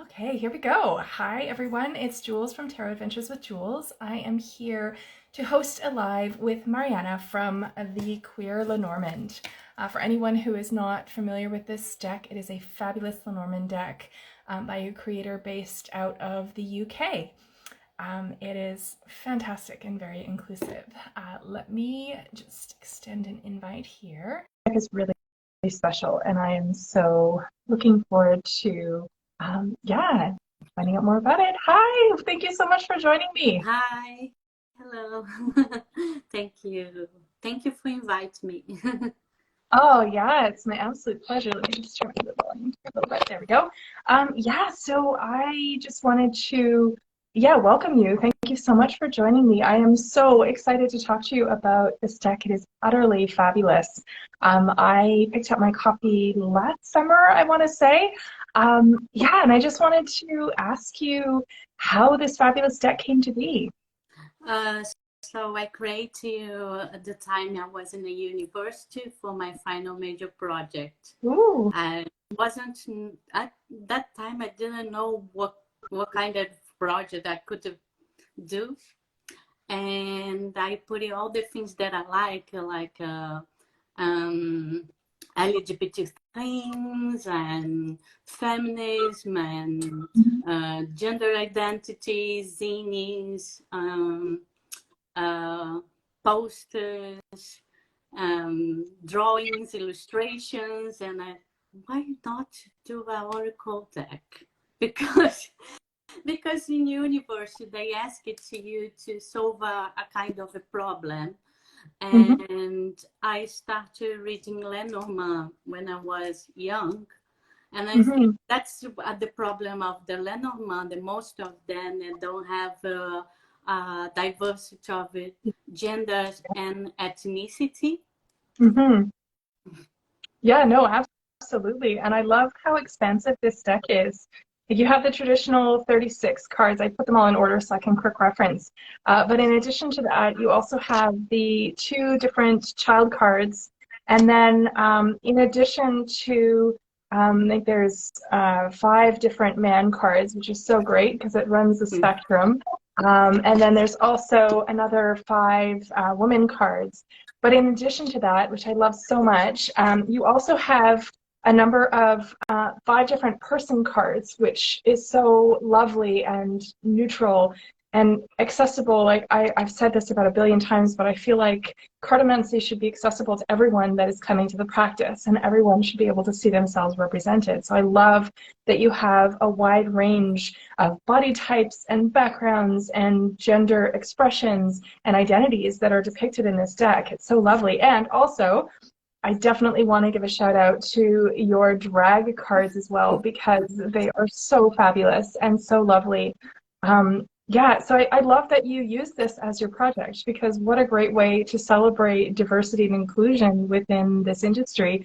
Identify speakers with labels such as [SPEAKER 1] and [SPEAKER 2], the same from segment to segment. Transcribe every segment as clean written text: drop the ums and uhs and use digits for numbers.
[SPEAKER 1] Okay, here we go. Hi, everyone. It's Jules from Tarot Adventures with Jules. I am here to host a live with Mariana from the Queer Lenormand. For anyone who is not familiar with this deck, it is a fabulous Lenormand deck by a creator based out of the UK. It is fantastic and very inclusive. Let me just extend an invite here. Deck is really special, and I am so looking forward to finding out more about it. Hi, thank you so much for joining me.
[SPEAKER 2] Hi, hello. Thank you. Thank you for inviting me.
[SPEAKER 1] Oh yeah, it's my absolute pleasure. Let me just turn the volume a little bit. There we go. So I just wanted to welcome you. Thank you so much for joining me. I am so excited to talk to you about this deck. It is utterly fabulous. I picked up my copy last summer, I want to say. And I just wanted to ask you how this fabulous deck came to be.
[SPEAKER 2] So I created at the time I was in the university for my final major project.
[SPEAKER 1] Ooh.
[SPEAKER 2] I wasn't at that time. I didn't know what kind of project I could do, and I put in all the things that I like LGBT things and feminism and gender identity, zines, posters, drawings, illustrations, and why not do an oracle deck? Because in university they ask it to you to solve a kind of a problem. And I started reading Lenormand when I was young. And I think that's the problem of the Lenormand. Most of them don't have diversity of genders and ethnicity.
[SPEAKER 1] Yeah, no, absolutely. And I love how expansive this deck is. You have the traditional 36 cards. I put them all in order so I can quick reference. But in addition to that, you also have the 2 different child cards. And then in addition to, I think there's 5 different man cards, which is so great because it runs the spectrum. And then there's also another 5 woman cards. But in addition to that, which I love so much, you also have a number of 5 different person cards, which is so lovely and neutral and accessible. Like I've said this about 1 billion times, but I feel like cartomancy should be accessible to everyone that is coming to the practice, and everyone should be able to see themselves represented. So I love that you have a wide range of body types and backgrounds and gender expressions and identities that are depicted in this deck. It's so lovely. And also, I definitely want to give a shout out to your drag cards as well, because they are so fabulous and so lovely. So I love that you use this as your project, because what a great way to celebrate diversity and inclusion within this industry.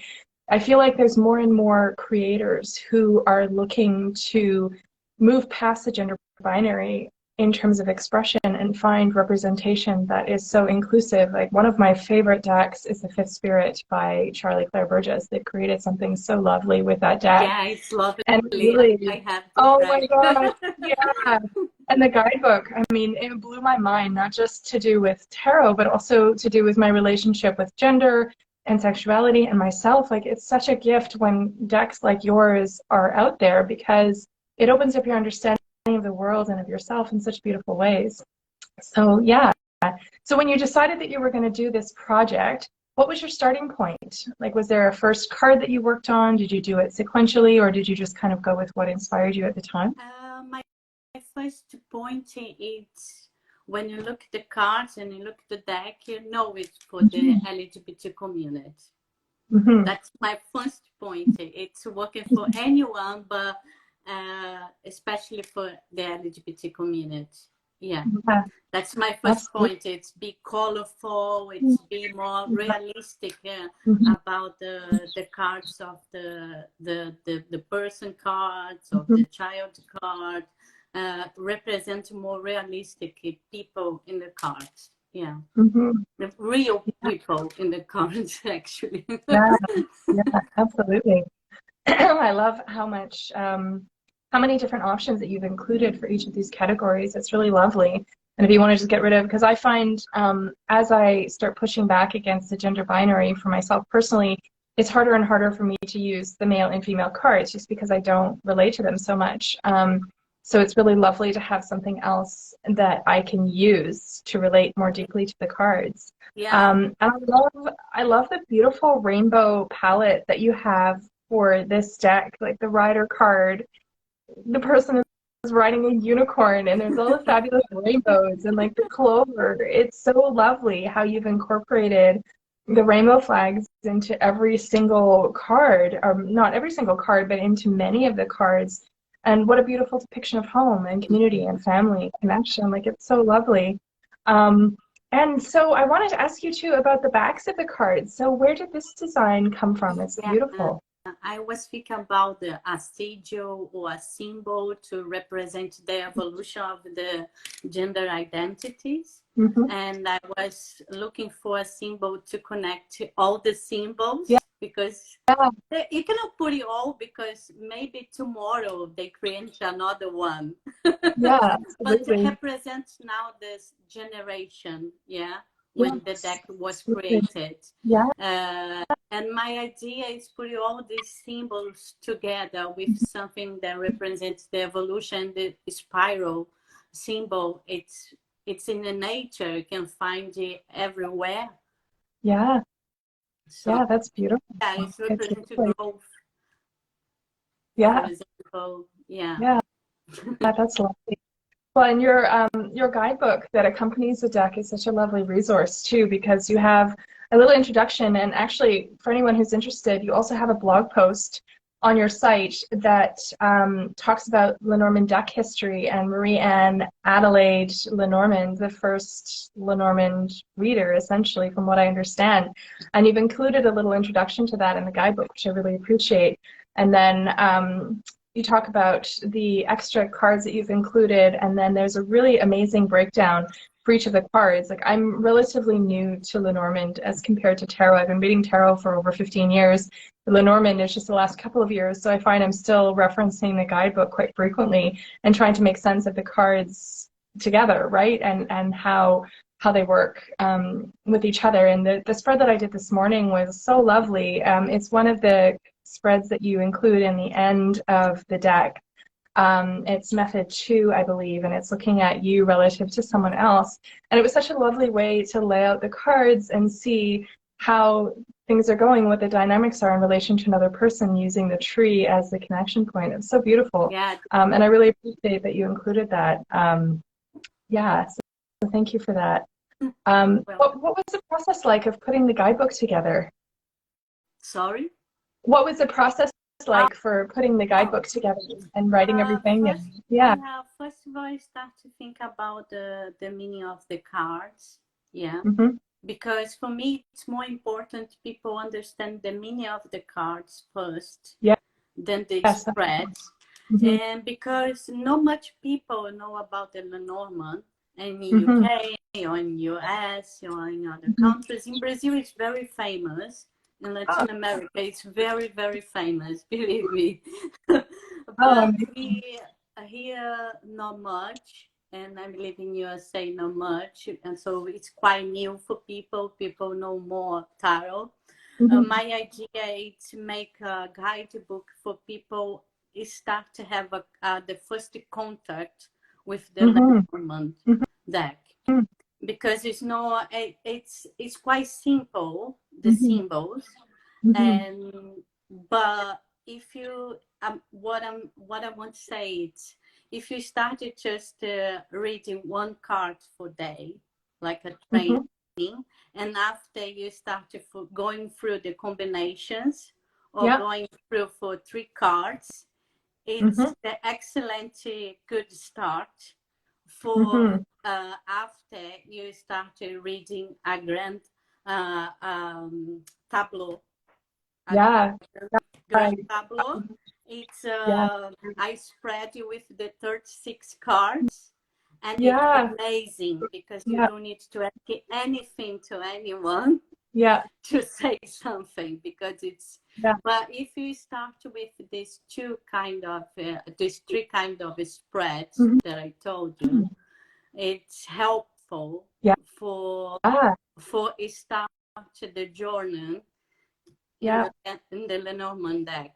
[SPEAKER 1] I feel like there's more and more creators who are looking to move past the gender binary in terms of expression and find representation that is so inclusive. Like, one of my favorite decks is the Fifth Spirit by Charlie Claire Burgess. They've created something so lovely with that deck.
[SPEAKER 2] Yeah, it's lovely.
[SPEAKER 1] And really,
[SPEAKER 2] I have
[SPEAKER 1] my God, yeah. And the guidebook, I mean, it blew my mind, not just to do with tarot, but also to do with my relationship with gender and sexuality and myself. Like, it's such a gift when decks like yours are out there, because it opens up your understanding of the world and of yourself in such beautiful ways. So yeah. So when you decided that you were going to do this project, what was your starting point? Like, was there a first card that you worked on? Did you do it sequentially, or did you just kind of go with what inspired you at the time?
[SPEAKER 2] My first point is, when you look at the cards and you look at the deck, you know it's for the LGBT community. That's my first point. It's working for anyone, but especially for the LGBT community. Yeah, that's my first point. It's be colorful, it's be more realistic about the cards of the person cards, of the child card, represent more realistic people in the cards. Yeah, the real people in the cards, actually.
[SPEAKER 1] Yeah, absolutely. I love how much how many different options that you've included for each of these categories. It's really lovely. And if you want to just get rid of, because I find as I start pushing back against the gender binary for myself personally, it's harder and harder for me to use the male and female cards just because I don't relate to them so much. So it's really lovely to have something else that I can use to relate more deeply to the cards.
[SPEAKER 2] Yeah.
[SPEAKER 1] And I love the beautiful rainbow palette that you have for this deck, like the rider card. The person is riding a unicorn, and there's all the fabulous rainbows and like the clover. It's so lovely how you've incorporated the rainbow flags into every single card, or not every single card, but into many of the cards. And what a beautiful depiction of home and community and family connection. Like, it's so lovely. And so I wanted to ask you too about the backs of the cards. So where did this design come from? It's beautiful.
[SPEAKER 2] I was thinking about a sigil or a symbol to represent the evolution of the gender identities. And I was looking for a symbol to connect all the symbols, because you cannot put it all, because maybe tomorrow they create another one. But to represent now this generation, when the deck was created. And my idea is put all these symbols together with something that represents the evolution, the spiral symbol. It's in the nature. You can find it everywhere.
[SPEAKER 1] So, that's beautiful.
[SPEAKER 2] Yeah, it's representing growth.
[SPEAKER 1] For
[SPEAKER 2] example,
[SPEAKER 1] that's lovely. Well, and your guidebook that accompanies the deck is such a lovely resource too, because you have a little introduction, and actually for anyone who's interested, you also have a blog post on your site that talks about Lenormand deck history and Marie-Anne Adelaide Lenormand, the first Lenormand reader, essentially, from what I understand. And you've included a little introduction to that in the guidebook, which I really appreciate. And then you talk about the extra cards that you've included, and then there's a really amazing breakdown for each of the cards. Like, I'm relatively new to Lenormand as compared to tarot. I've been reading tarot for over 15 years. Lenormand is just the last couple of years, so I find I'm still referencing the guidebook quite frequently and trying to make sense of the cards together, right? And how they work with each other. And the spread that I did this morning was so lovely. It's one of the spreads that you include in the end of the deck. It's method 2, I believe, and it's looking at you relative to someone else. And it was such a lovely way to lay out the cards and see how things are going, what the dynamics are in relation to another person, using the tree as the connection point. It's so beautiful. And I really appreciate that you included that. So thank you for that. What was the process like of putting the guidebook together?
[SPEAKER 2] Sorry?
[SPEAKER 1] What was the process like for putting the guidebook together and writing everything?
[SPEAKER 2] First of all, I start to think about the meaning of the cards. Because for me, it's more important people understand the meaning of the cards first than the spreads. And because not much people know about the Lenormand, and in UK or in US or in other countries. In Brazil, it's very famous. In Latin America, it's very, very famous, believe me. But here, not much. And I believe in USA, not much. And so it's quite new for people. People know more tarot. My idea is to make a guidebook for people start to have the first contact with the Lenormand deck. Because it's quite simple, the symbols. But if you what I want to say is, if you started just reading one card per day, like a training, and after you started going through the combinations or going through for 3 cards, it's the excellent good start for after you started reading a grand tableau. Grand tableau. It's I spread you with the 36 cards, and it's amazing because you don't need to ask anything to anyone.
[SPEAKER 1] Yeah.
[SPEAKER 2] to say something, because it's,
[SPEAKER 1] Yeah.
[SPEAKER 2] but if you start with these these three kind of spreads
[SPEAKER 1] Mm-hmm.
[SPEAKER 2] that I told you, it's helpful
[SPEAKER 1] Yeah.
[SPEAKER 2] for
[SPEAKER 1] Ah,
[SPEAKER 2] start the journey
[SPEAKER 1] yeah.
[SPEAKER 2] in the Lenormand deck.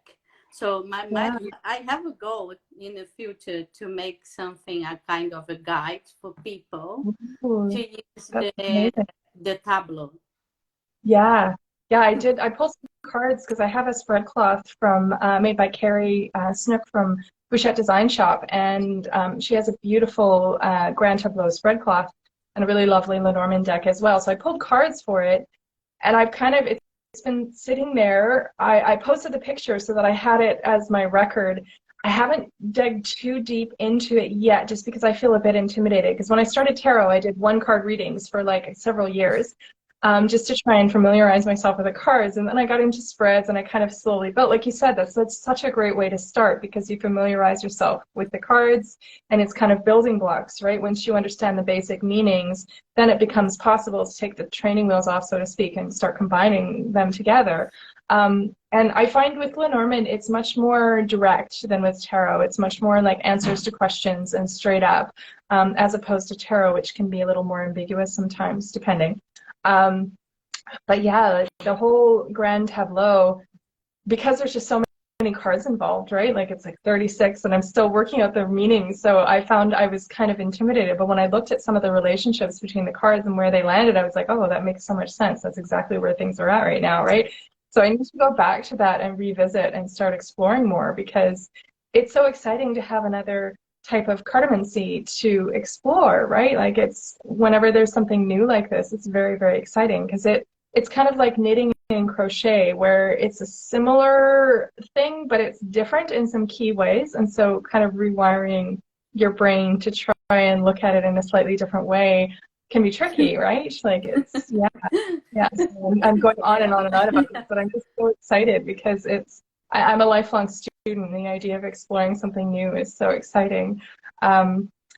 [SPEAKER 2] So
[SPEAKER 1] Yeah.
[SPEAKER 2] I have a goal in the future to make something, a kind of a guide for people to
[SPEAKER 1] Ooh,
[SPEAKER 2] use
[SPEAKER 1] that's amazing.
[SPEAKER 2] the tableau.
[SPEAKER 1] Yeah. Yeah, I did. I pulled some cards because I have a spread cloth from made by Carrie Snook from Bouchette Design Shop, and she has a beautiful Grand Tableau spread cloth and a really lovely Lenormand deck as well. So I pulled cards for it, and I've kind of it's been sitting there. I posted the picture so that I had it as my record. I haven't dug too deep into it yet, just because I feel a bit intimidated. Because when I started tarot, I did one card readings for like several years, just to try and familiarize myself with the cards. And then I got into spreads, and I kind of slowly built. Like you said, that's such a great way to start, because you familiarize yourself with the cards, and it's kind of building blocks, right? Once you understand the basic meanings, then it becomes possible to take the training wheels off, so to speak, and start combining them together. And I find with Lenormand, it's much more direct than with tarot. It's much more like answers to questions and straight up, as opposed to tarot, which can be a little more ambiguous sometimes, depending. Um, but yeah, the whole Grand Tableau, because there's just so many cards involved, right? Like it's like 36, and I'm still working out the meanings. So I found I was kind of intimidated. But when I looked at some of the relationships between the cards and where they landed, I was like, oh, that makes so much sense. That's exactly where things are at right now, right? So I need to go back to that and revisit and start exploring more, because it's so exciting to have another type of cartomancy to explore, right? Like it's whenever there's something new like this, it's very, very exciting, because it's kind of like knitting and crochet, where it's a similar thing, but it's different in some key ways. And so kind of rewiring your brain to try and look at it in a slightly different way can be tricky, right? Like it's, yeah, yeah. So I'm going on and on and on about this, but I'm just so excited because I'm a lifelong student, and the idea of exploring something new is so exciting.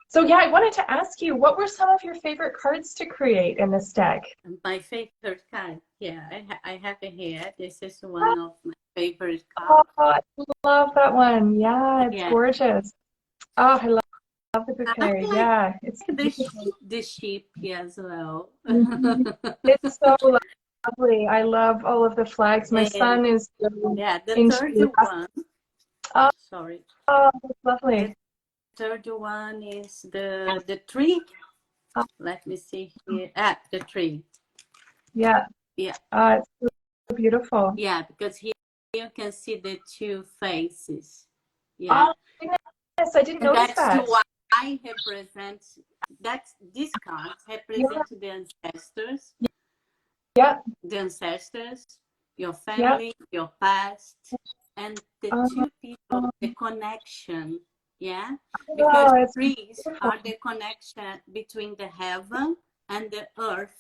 [SPEAKER 1] So yeah, I wanted to ask you, what were some of your favorite cards to create in this deck?
[SPEAKER 2] My favorite card, yeah, I have it here. This is one of my favorite cards.
[SPEAKER 1] Oh, I love that one. Yeah, it's
[SPEAKER 2] Yeah,
[SPEAKER 1] gorgeous. Oh, I love the
[SPEAKER 2] I
[SPEAKER 1] bouquet.
[SPEAKER 2] like
[SPEAKER 1] Yeah, it's beautiful.
[SPEAKER 2] the sheep as well.
[SPEAKER 1] Mhm. It's so lovely. I love all of the flags. My
[SPEAKER 2] And
[SPEAKER 1] son is
[SPEAKER 2] yeah, the
[SPEAKER 1] in
[SPEAKER 2] third
[SPEAKER 1] Chile.
[SPEAKER 2] one,
[SPEAKER 1] Oh,
[SPEAKER 2] sorry,
[SPEAKER 1] oh, that's
[SPEAKER 2] the
[SPEAKER 1] lovely.
[SPEAKER 2] third one is the tree.
[SPEAKER 1] Oh,
[SPEAKER 2] Let me see here. The tree.
[SPEAKER 1] yeah,
[SPEAKER 2] Yeah,
[SPEAKER 1] it's so beautiful.
[SPEAKER 2] yeah, because here you can see the two faces. Yeah,
[SPEAKER 1] Oh, goodness, I didn't
[SPEAKER 2] and
[SPEAKER 1] notice
[SPEAKER 2] that's
[SPEAKER 1] that.
[SPEAKER 2] why represents that these cards
[SPEAKER 1] Yeah,
[SPEAKER 2] represent the ancestors,
[SPEAKER 1] yeah,
[SPEAKER 2] your
[SPEAKER 1] yeah.
[SPEAKER 2] family, your past, and the
[SPEAKER 1] Oh,
[SPEAKER 2] two people, the connection. Yeah, because
[SPEAKER 1] oh, it's
[SPEAKER 2] trees
[SPEAKER 1] beautiful.
[SPEAKER 2] are the connection between the heaven and the earth.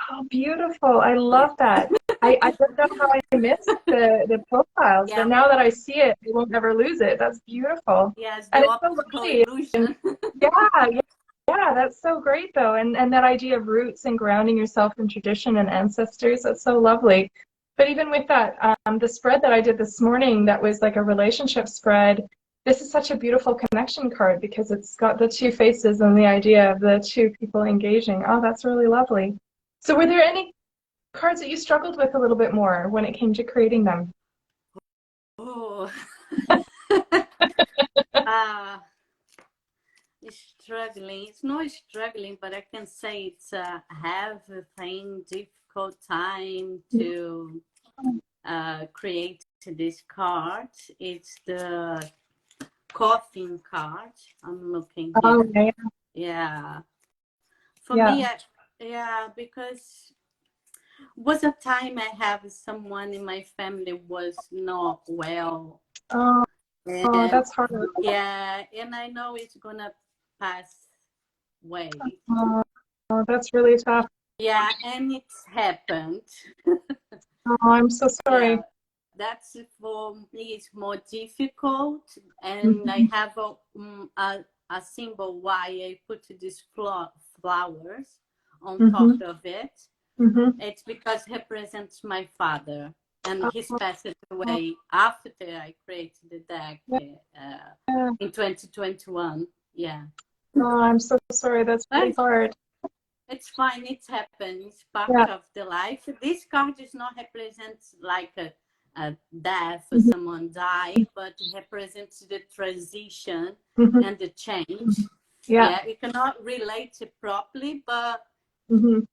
[SPEAKER 1] Oh, beautiful. I
[SPEAKER 2] Yeah.
[SPEAKER 1] love that. I don't know how I missed the profiles, but
[SPEAKER 2] Yeah,
[SPEAKER 1] now that I see it, I won't ever lose it. That's beautiful.
[SPEAKER 2] yes,
[SPEAKER 1] And
[SPEAKER 2] the
[SPEAKER 1] it's so
[SPEAKER 2] optical
[SPEAKER 1] lovely. And
[SPEAKER 2] illusion.
[SPEAKER 1] yeah, yeah, yeah, that's so great though. And that idea of roots and grounding yourself in tradition and ancestors, that's so lovely. But even with that, the spread that I did this morning, that was like a relationship spread. This is such a beautiful connection card because it's got the two faces and the idea of the two people engaging. Oh, that's really lovely. So were there any cards that you struggled with a little bit more when it came to creating them?
[SPEAKER 2] Oh, uh, struggling. It's not struggling, but I can say it's have a thing difficult time to create this card. It's the coffin card. I'm looking here.
[SPEAKER 1] Oh, yeah,
[SPEAKER 2] Yeah, for
[SPEAKER 1] yeah.
[SPEAKER 2] me, yeah, because was a time I have someone in my family was not well,
[SPEAKER 1] Oh, oh,
[SPEAKER 2] and
[SPEAKER 1] that's hard.
[SPEAKER 2] yeah, and I know it's gonna pass away.
[SPEAKER 1] Oh, oh, that's really tough.
[SPEAKER 2] Yeah, and it's happened.
[SPEAKER 1] Oh, I'm so
[SPEAKER 2] Yeah,
[SPEAKER 1] sorry.
[SPEAKER 2] that's for me it's more difficult, and I
[SPEAKER 1] Mhm.
[SPEAKER 2] have a symbol why I put these flowers on top
[SPEAKER 1] Mhm.
[SPEAKER 2] of it. It's because it represents my father, and he's
[SPEAKER 1] Oh,
[SPEAKER 2] passed away after I created the deck
[SPEAKER 1] yeah.
[SPEAKER 2] in 2021. Yeah.
[SPEAKER 1] Oh, I'm so sorry. That's really
[SPEAKER 2] But
[SPEAKER 1] hard.
[SPEAKER 2] it's fine. It's happened. It's part
[SPEAKER 1] Yeah.
[SPEAKER 2] of the life. This card does not represent like a death or
[SPEAKER 1] Mhm.
[SPEAKER 2] someone died, but it represents the transition
[SPEAKER 1] Mhm.
[SPEAKER 2] and the change.
[SPEAKER 1] Yeah.
[SPEAKER 2] Yeah, you cannot relate it properly, but
[SPEAKER 1] Mhm.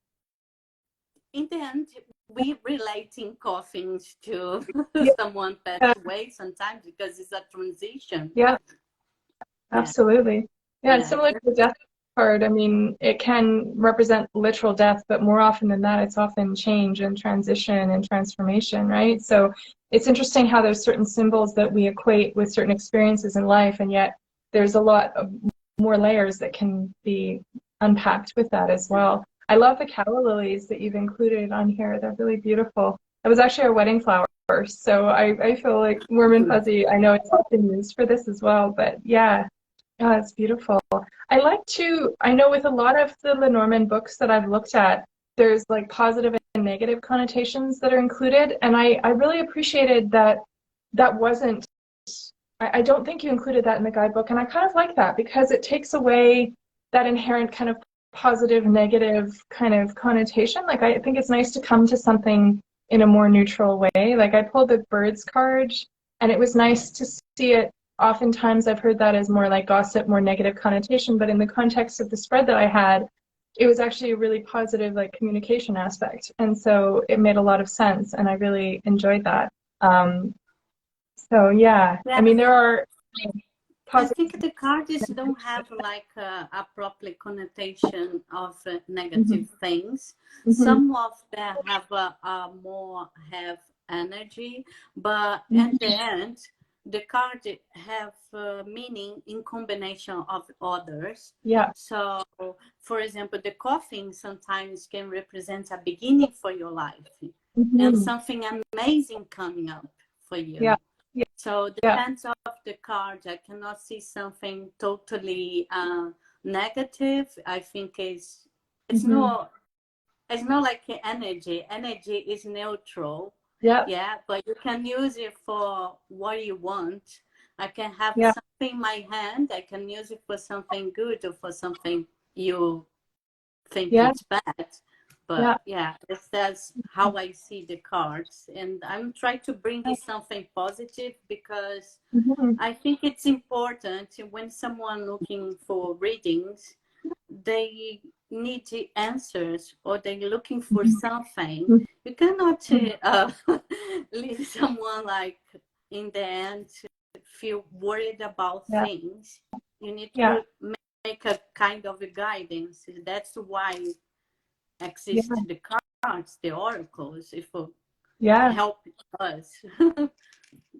[SPEAKER 2] in the end, we relating coffins to
[SPEAKER 1] Yeah.
[SPEAKER 2] someone passed away sometimes because it's a transition.
[SPEAKER 1] Yeah.
[SPEAKER 2] Yeah,
[SPEAKER 1] Absolutely. Yeah, and
[SPEAKER 2] yeah,
[SPEAKER 1] similar to the death card, I mean, it can represent literal death, but more often than that, it's often change and transition and transformation, right? So it's interesting how there's certain symbols that we equate with certain experiences in life, and yet there's a lot of more layers that can be unpacked with that as well. I love the calla lilies that you've included on here. They're really beautiful. That was actually our wedding flower. So I feel like warm and fuzzy. I know it's often used for this as well, but yeah, oh, it's beautiful. I know with a lot of the Lenormand books that I've looked at, there's like positive and negative connotations that are included. And I really appreciated that that wasn't, I don't think you included that in the guidebook. And I kind of like that because it takes away that inherent kind of positive, negative kind of connotation. Like I think it's nice to come to something in a more neutral way. Like I pulled the birds card and it was nice to see it. Oftentimes I've heard that as more like gossip, more negative connotation, but in the context of the spread that I had, it was actually a really positive like communication aspect. And so it made a lot of sense and I really enjoyed that. Um, so yeah, I
[SPEAKER 2] yeah.
[SPEAKER 1] mean there are
[SPEAKER 2] I
[SPEAKER 1] positive.
[SPEAKER 2] think the cards don't have like a proper connotation of
[SPEAKER 1] Mhm.
[SPEAKER 2] negative things.
[SPEAKER 1] Mhm.
[SPEAKER 2] Some of them have a more have energy, but at the
[SPEAKER 1] Mhm.
[SPEAKER 2] end, the card have meaning in combination of others.
[SPEAKER 1] Yeah.
[SPEAKER 2] So, for example, the coffin sometimes can represent a beginning for your life and
[SPEAKER 1] Mhm.
[SPEAKER 2] something amazing coming up for
[SPEAKER 1] Yeah.
[SPEAKER 2] you.
[SPEAKER 1] Yeah.
[SPEAKER 2] So
[SPEAKER 1] Yeah.
[SPEAKER 2] depends of the card. I cannot see something totally negative. I think it's
[SPEAKER 1] Mhm.
[SPEAKER 2] not it's not like energy. Energy is neutral.
[SPEAKER 1] Yeah.
[SPEAKER 2] Yeah, but you can use it for what you want. I can have
[SPEAKER 1] Yeah.
[SPEAKER 2] something in my hand. I can use it for something good or for something you think
[SPEAKER 1] Yeah.
[SPEAKER 2] it's bad.
[SPEAKER 1] Yeah.
[SPEAKER 2] But yeah, that's how I see the cards. And I'm trying to bring it something positive because
[SPEAKER 1] Mhm.
[SPEAKER 2] I think it's important when someone looking for readings, they need the answers or they're looking for
[SPEAKER 1] Mhm.
[SPEAKER 2] something. You cannot leave someone like in the end feel worried about
[SPEAKER 1] Yeah.
[SPEAKER 2] things. You need
[SPEAKER 1] Yeah.
[SPEAKER 2] to make a kind of a guidance. That's why
[SPEAKER 1] Yeah.
[SPEAKER 2] exist the cards, the oracles, if
[SPEAKER 1] Yeah.
[SPEAKER 2] help us.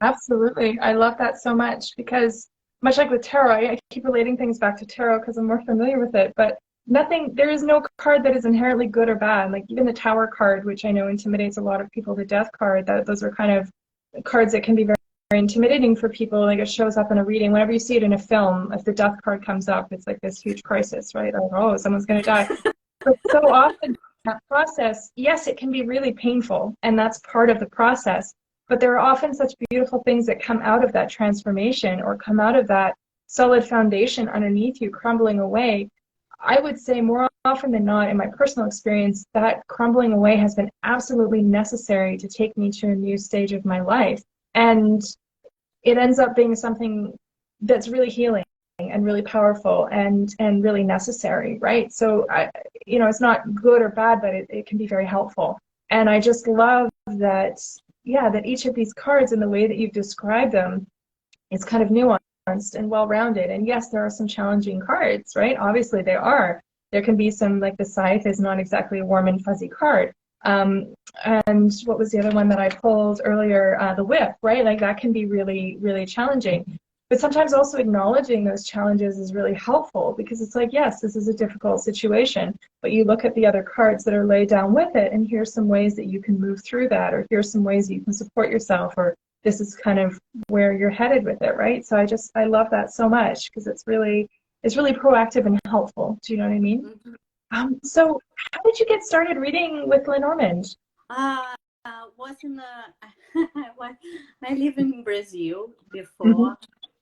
[SPEAKER 1] Absolutely. I love that so much because much like with tarot, I keep relating things back to tarot because I'm more familiar with it, but there is no card that is inherently good or bad. Like even the Tower card, which I know intimidates a lot of people, the Death card, those are kind of cards that can be very, very intimidating for people. Like it shows up in a reading. Whenever you see it in a film, if the Death card comes up, it's like this huge crisis, right? Like, oh, someone's going to die. But so often that process, yes, it can be really painful, and that's part of the process. But there are often such beautiful things that come out of that transformation or come out of that solid foundation underneath you crumbling away. I would say more often than not, in my personal experience, that crumbling away has been absolutely necessary to take me to a new stage of my life. And it ends up being something that's really healing and really powerful and really necessary, right? So it's not good or bad, but it can be very helpful. And I just love that, yeah, that each of these cards and the way that you've described them is kind of nuanced and well-rounded. And yes, there are some challenging cards, right? Obviously there are. There can be some, like the Scythe is not exactly a warm and fuzzy card. And what was the other one that I pulled earlier? The Whip, right? Like that can be really, really challenging. But sometimes also acknowledging those challenges is really helpful because it's like, yes, this is a difficult situation, but you look at the other cards that are laid down with it, and here's some ways that you can move through that, or here's some ways that you can support yourself, or this is kind of where you're headed with it, right? So I love that so much because it's really proactive and helpful. Do you know what I mean? So how did you get started reading with Lenormand?
[SPEAKER 2] Uh, wasn't I live in Brazil before,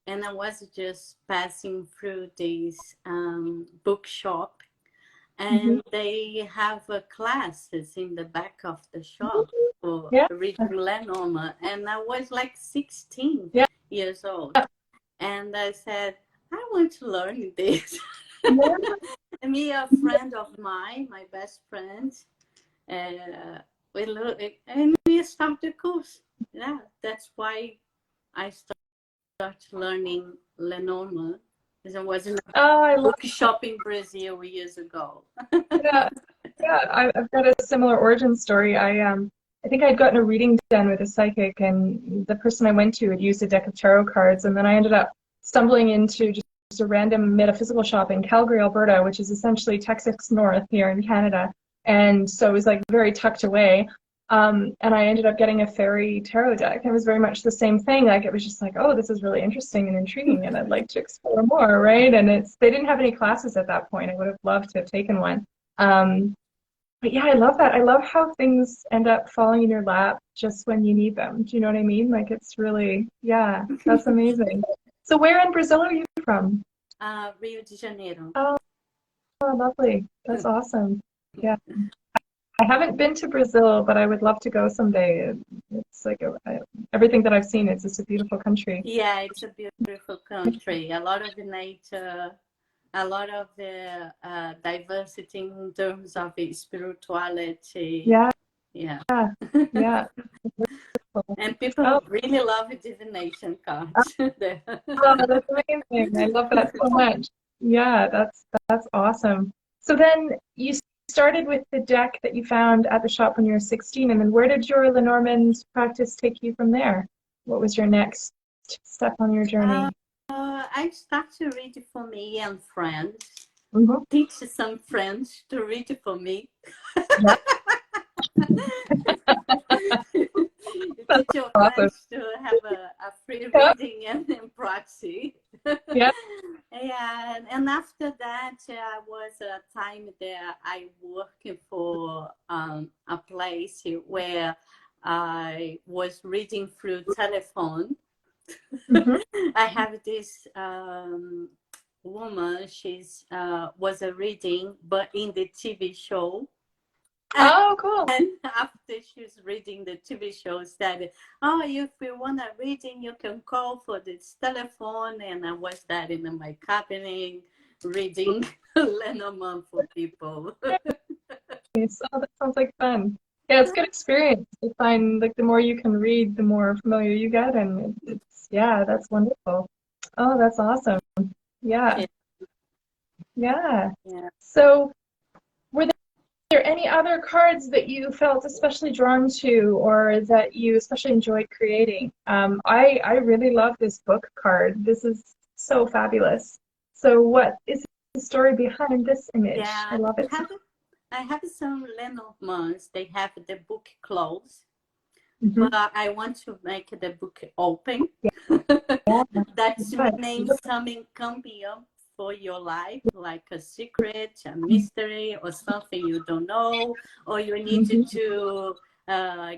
[SPEAKER 2] and I was just passing through this bookshop, and they have classes in the back of the shop for
[SPEAKER 1] Yeah.
[SPEAKER 2] reading Lenormand, and I was like 16
[SPEAKER 1] Yeah.
[SPEAKER 2] years old, and I said, I want to learn this.
[SPEAKER 1] Yeah.
[SPEAKER 2] And me, a friend of mine, my best friend, uh, we look, and we start the course. Yeah, that's why I started learning Lenormand. Because I was in
[SPEAKER 1] Oh, I
[SPEAKER 2] a
[SPEAKER 1] love
[SPEAKER 2] bookshop in Brazil years ago.
[SPEAKER 1] that. Yeah, I've got a similar origin story. I think I'd gotten a reading done with a psychic, and the person I went to had used a deck of tarot cards, and then I ended up stumbling into just a random metaphysical shop in Calgary, Alberta, which is essentially Texas North here in Canada. And so it was like very tucked away. And I ended up getting a fairy tarot deck. It was very much the same thing. Like it was just like, oh, this is really interesting and intriguing, and I'd like to explore more, right? And they didn't have any classes at that point. I would have loved to have taken one. But yeah, I love that. I love how things end up falling in your lap just when you need them. Do you know what I mean? Like it's really, yeah, that's amazing. So where in Brazil are you from?
[SPEAKER 2] Rio de Janeiro.
[SPEAKER 1] Oh, lovely. That's awesome. Yeah. I haven't been to Brazil, but I would love to go someday. It's like everything that I've seen, it's just a beautiful country.
[SPEAKER 2] Yeah, it's a beautiful country. A lot of nature, a lot of the diversity in terms of spirituality.
[SPEAKER 1] Yeah.
[SPEAKER 2] Yeah.
[SPEAKER 1] Yeah.
[SPEAKER 2] And people really love divination cards.
[SPEAKER 1] Oh, that's amazing. I love that so much. Yeah, that's awesome. So then you started with the deck that you found at the shop when you were 16, and then where did your Lenormand practice take you from there? What was your next step on your journey?
[SPEAKER 2] I started to read for me and friends.
[SPEAKER 1] Mm-hmm.
[SPEAKER 2] Teach some friends to read for me.
[SPEAKER 1] Yeah.
[SPEAKER 2] Teach your friends to have a free reading and proxy.
[SPEAKER 1] Yeah.
[SPEAKER 2] Yeah, and after that, was a time that I worked for a place where I was reading through telephone. I have this woman, she's was a reading, but in the TV show.
[SPEAKER 1] Oh, cool.
[SPEAKER 2] And after she was reading the TV show, said, oh, if you want a reading, you can call for this telephone. And I was there in my cabinet reading Lenormand for people.
[SPEAKER 1] Oh, that sounds like fun. Yeah, it's a good experience. I find like the more you can read, the more familiar you get, and it's yeah, that's wonderful. Oh, that's awesome. Yeah. Yeah. So were there any other cards that you felt especially drawn to or that you especially enjoyed creating? I really love this book card. This is so fabulous. So what is the story behind this image?
[SPEAKER 2] Yeah,
[SPEAKER 1] I love it.
[SPEAKER 2] I have some Lenormands. They have the book closed, but I want to make the book open.
[SPEAKER 1] Yeah.
[SPEAKER 2] That's meaning something coming up for your life, like a secret, a mystery, or something you don't know, or you need to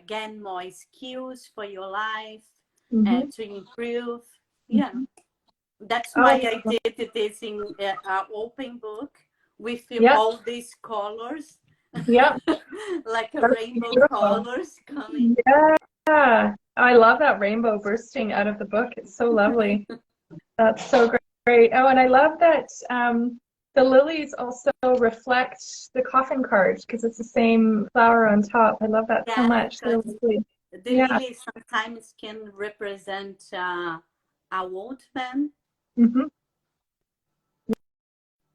[SPEAKER 2] gain more skills for your life and to improve. Yeah, that's why I did this in an open book with all these colors.
[SPEAKER 1] Yeah.
[SPEAKER 2] Like a rainbow colors coming.
[SPEAKER 1] Yeah. I love that rainbow bursting out of the book. It's so lovely. That's so great. Oh, and I love that the lilies also reflect the coffin card because it's the same flower on top. I love that so much.
[SPEAKER 2] The lily sometimes can represent a old man.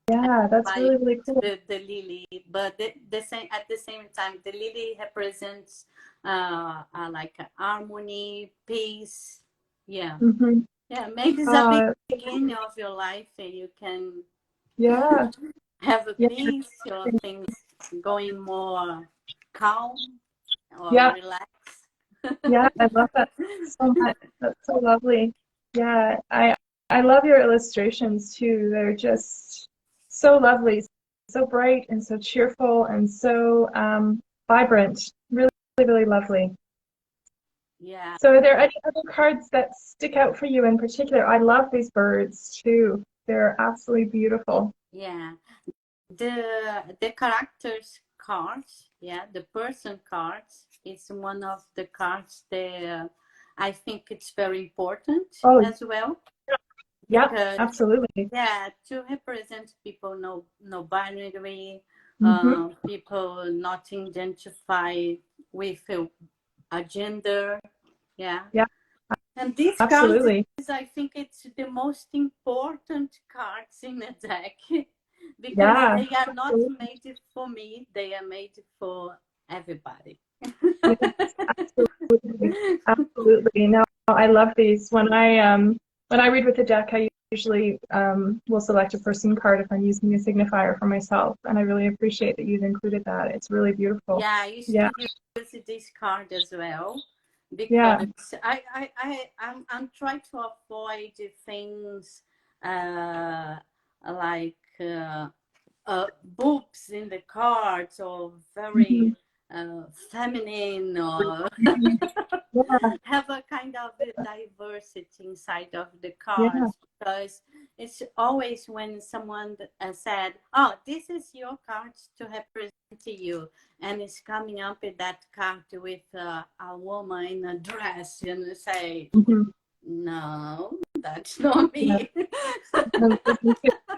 [SPEAKER 1] Yeah, that's really, really cool.
[SPEAKER 2] The lily, but at the same time, the lily represents like harmony, peace. Yeah. Yeah, maybe it's a beginning of your life and you can have a peace or things going more calm or relaxed.
[SPEAKER 1] Yeah, I love that so much. That's so lovely. Yeah, I love your illustrations too. They're just so lovely. so bright and so cheerful and so vibrant. Really, really lovely.
[SPEAKER 2] Yeah.
[SPEAKER 1] So are there any other cards that stick out for you in particular? I love these birds too. They're absolutely beautiful.
[SPEAKER 2] Yeah. The characters cards, yeah, the person cards is one of the cards that I think it's very important as well.
[SPEAKER 1] Yeah,
[SPEAKER 2] Because,
[SPEAKER 1] absolutely.
[SPEAKER 2] yeah, to represent people no binary, people not identify with a gender, yeah.
[SPEAKER 1] Yeah,
[SPEAKER 2] And these
[SPEAKER 1] absolutely.
[SPEAKER 2] cards, I think it's the most important cards in the deck because
[SPEAKER 1] Yeah,
[SPEAKER 2] they are not
[SPEAKER 1] absolutely.
[SPEAKER 2] made for me, they are made for everybody.
[SPEAKER 1] Yes, absolutely. Absolutely. No, I love these. When I read with the deck, I usually will select a person card if I'm using a signifier for myself, and I really appreciate that you've included that. It's really beautiful.
[SPEAKER 2] Yeah, I used to use this card as well because I'm trying to avoid things like boobs in the cards or very feminine or have a kind of diversity inside of the cards because it's always when someone said, oh, this is your cards to represent you, and it's coming up with that card with a woman in a dress and you say, no, that's not me.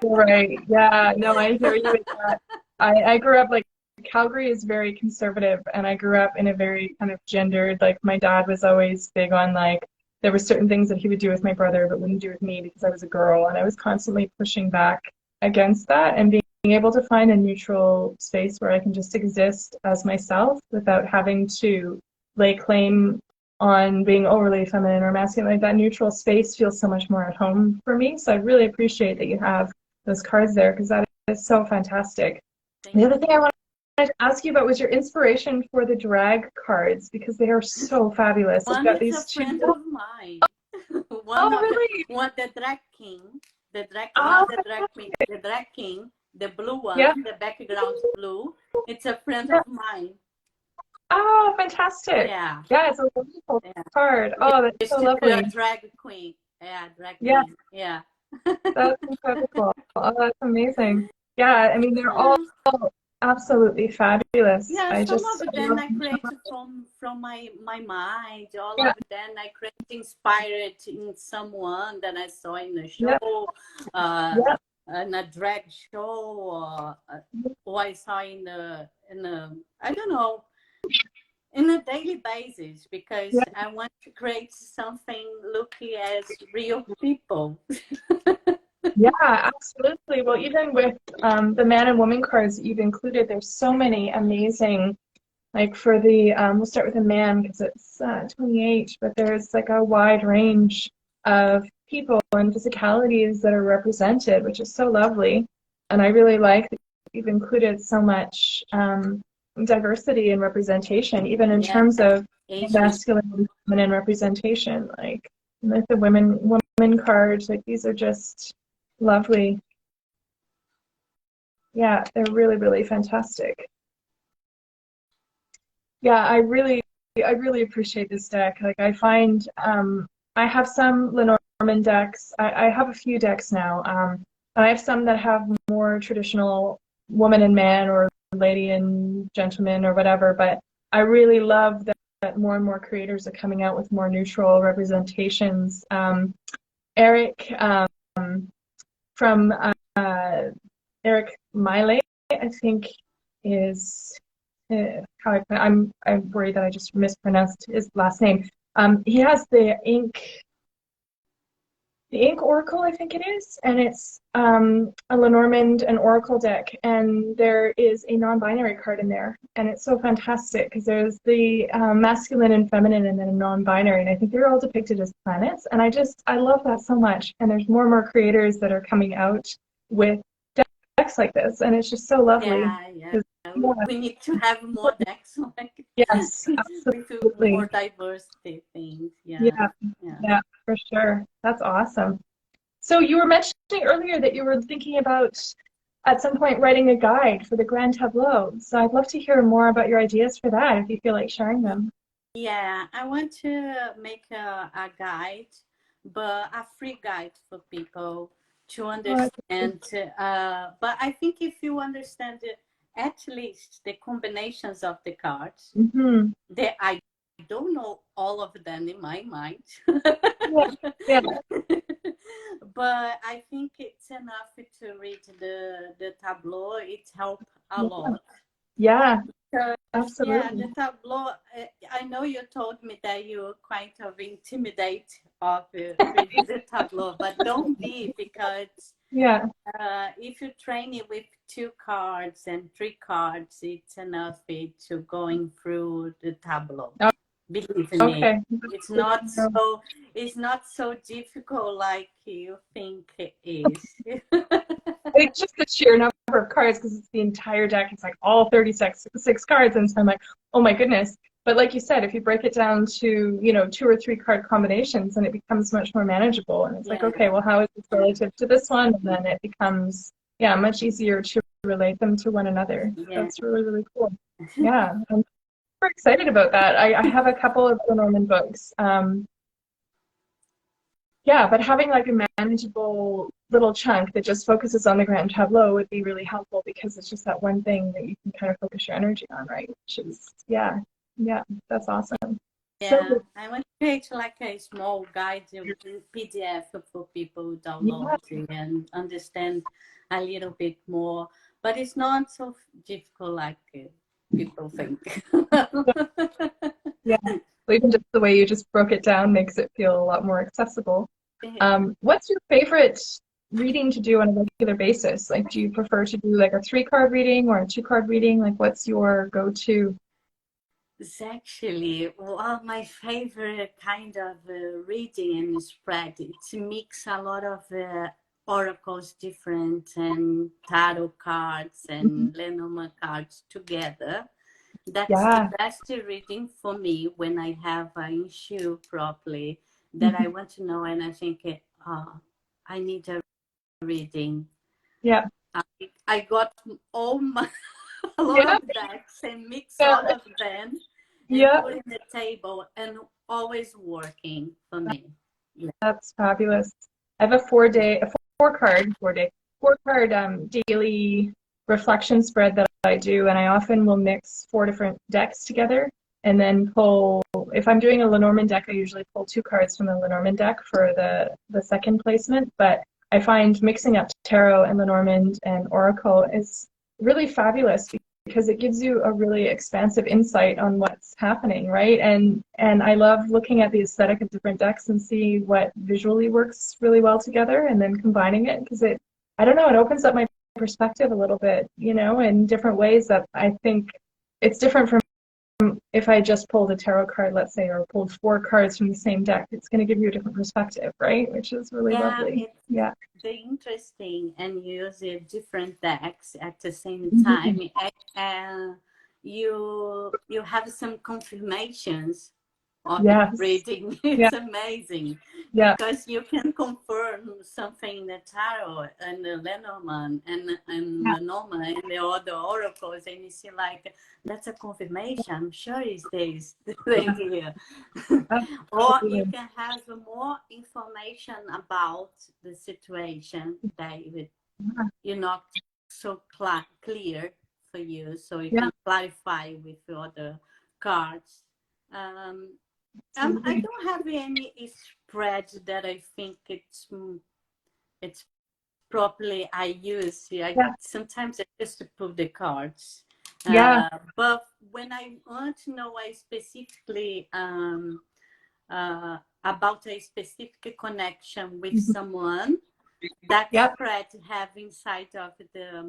[SPEAKER 1] Right. Yeah. No, I hear you with that. I grew up like Calgary is very conservative, and I grew up in a very kind of gendered, like my dad was always big on like there were certain things that he would do with my brother but wouldn't do with me because I was a girl, and I was constantly pushing back against that and being able to find a neutral space where I can just exist as myself without having to lay claim on being overly feminine or masculine. Like that neutral space feels so much more at home for me. So I really appreciate that you have those cards there because that is so fantastic. The other thing I wanted to ask you about was your inspiration for the drag cards because they are so fabulous.
[SPEAKER 2] One
[SPEAKER 1] got
[SPEAKER 2] is
[SPEAKER 1] these
[SPEAKER 2] a friend
[SPEAKER 1] two.
[SPEAKER 2] of mine.
[SPEAKER 1] Really?
[SPEAKER 2] The drag king, the drag king, the blue one, the background blue. It's a friend of mine.
[SPEAKER 1] Oh, fantastic.
[SPEAKER 2] Yeah.
[SPEAKER 1] Yeah, it's a wonderful card. Oh, that's so lovely.
[SPEAKER 2] A drag queen. Yeah, drag queen. Yeah.
[SPEAKER 1] That's incredible. Oh, that's amazing. Yeah, I mean, they're all absolutely fabulous.
[SPEAKER 2] Yeah,
[SPEAKER 1] I
[SPEAKER 2] some
[SPEAKER 1] just
[SPEAKER 2] of them I created from my mind. All of them I created inspired in someone that I saw in a show, in a drag show, or I saw in a I don't know, in a daily basis because I want to create something looking as real people.
[SPEAKER 1] Yeah, absolutely. Well, even with the man and woman cards that you've included, there's so many amazing, like for the, we'll start with a man because it's 28, but there's like a wide range of people and physicalities that are represented, which is so lovely. And I really like that you've included so much diversity and representation, even in terms of masculine and feminine representation, like the woman cards, like these are just lovely. Yeah, they're really, really fantastic. Yeah, I really appreciate this deck. Like I find I have some Lenormand decks. I have a few decks now. I have some that have more traditional woman and man or lady and gentleman or whatever, but I really love that more and more creators are coming out with more neutral representations. Eric from Eric Miley, I think, is I'm worried that I just mispronounced his last name. He has the ink oracle, I think it is, and it's a Lenormand and oracle deck, and there is a non-binary card in there, and it's so fantastic because there's the masculine and feminine and then a non-binary, and I think they're all depicted as planets, and I love that so much. And there's more and more creators that are coming out with decks like this, and it's just so lovely.
[SPEAKER 2] Yeah. We need to have more decks like
[SPEAKER 1] yes, absolutely.
[SPEAKER 2] more diversity things.
[SPEAKER 1] Yeah, for sure. That's awesome. So you were mentioning earlier that you were thinking about at some point writing a guide for the Grand Tableau. So I'd love to hear more about your ideas for that if you feel like sharing them.
[SPEAKER 2] Yeah, I want to make a guide, but a free guide for people to understand. But I think if you understand at least the combinations of the cards, I don't know all of them in my mind.
[SPEAKER 1] Yeah.
[SPEAKER 2] But I think it's enough to read the tableau. It helps a lot.
[SPEAKER 1] Yeah.
[SPEAKER 2] Absolutely.
[SPEAKER 1] Absolutely.
[SPEAKER 2] Yeah, the tableau. I know you told me that you're kind of intimidated of reading the tableau, but don't be, because if you train it with 2 cards and 3 cards, it's enough to going through the tableau. Believe me, it's not so difficult like you think it is.
[SPEAKER 1] It's just the sheer number of cards, because it's the entire deck. It's like all 36 cards, and so I'm like, oh my goodness. But like you said, if you break it down to 2 or 3 card combinations, then it becomes much more manageable. And it's like, okay, well, how is this relative to this one? And then it becomes much easier to relate them to one another. That's really, really cool. Yeah, I'm super excited about that. I have a couple of Lenormand books. But having like a manageable little chunk that just focuses on the Grand Tableau would be really helpful, because it's just that one thing that you can kind of focus your energy on, right? Which is, that's awesome.
[SPEAKER 2] Yeah, so, I want to create like a small guide PDF for people to download and understand a little bit more. But it's not so difficult like people think.
[SPEAKER 1] Even just the way you just broke it down makes it feel a lot more accessible. What's your favorite reading to do on a regular basis? Like, do you prefer to do like a 3-card reading or a 2-card reading? Like, what's your go-to?
[SPEAKER 2] It's actually my favorite kind of reading and spread. It's mix a lot of oracles different and tarot cards and Lenormand cards together. That's the best reading for me when I have an issue properly that I want to know, and I think I need a reading.
[SPEAKER 1] Yeah.
[SPEAKER 2] I got all a lot of decks and mix all of them and put in the table, and always working for me. Yeah.
[SPEAKER 1] That's fabulous. I have a 4-card daily reflection spread that I do, and I often will mix 4 different decks together and then pull. If I'm doing a Lenormand deck, I usually pull 2 cards from the Lenormand deck for the second placement, but I find mixing up tarot and Lenormand and oracle is really fabulous, because it gives you a really expansive insight on what's happening, right? And I love looking at the aesthetic of different decks and see what visually works really well together, and then combining it, because it opens up my perspective a little bit, in different ways that I think it's different from if I just pulled a tarot card, let's say, or pulled 4 cards from the same deck. It's going to give you a different perspective, right? Which is really lovely.
[SPEAKER 2] It's very interesting, and use different decks at the same time. You have some confirmations of the reading. It's amazing, because you can confirm something in the tarot and the Lenormand and Lenormand and the other oracles, and you see like that's a confirmation. I'm sure it's this thing here. Or you can have more information about the situation that you're not so clear for you, so you can clarify with the other cards. I don't have any spread that I think it's properly I use. Sometimes I just pull the cards. But when I want to know specifically about a specific connection with someone, that spread have inside of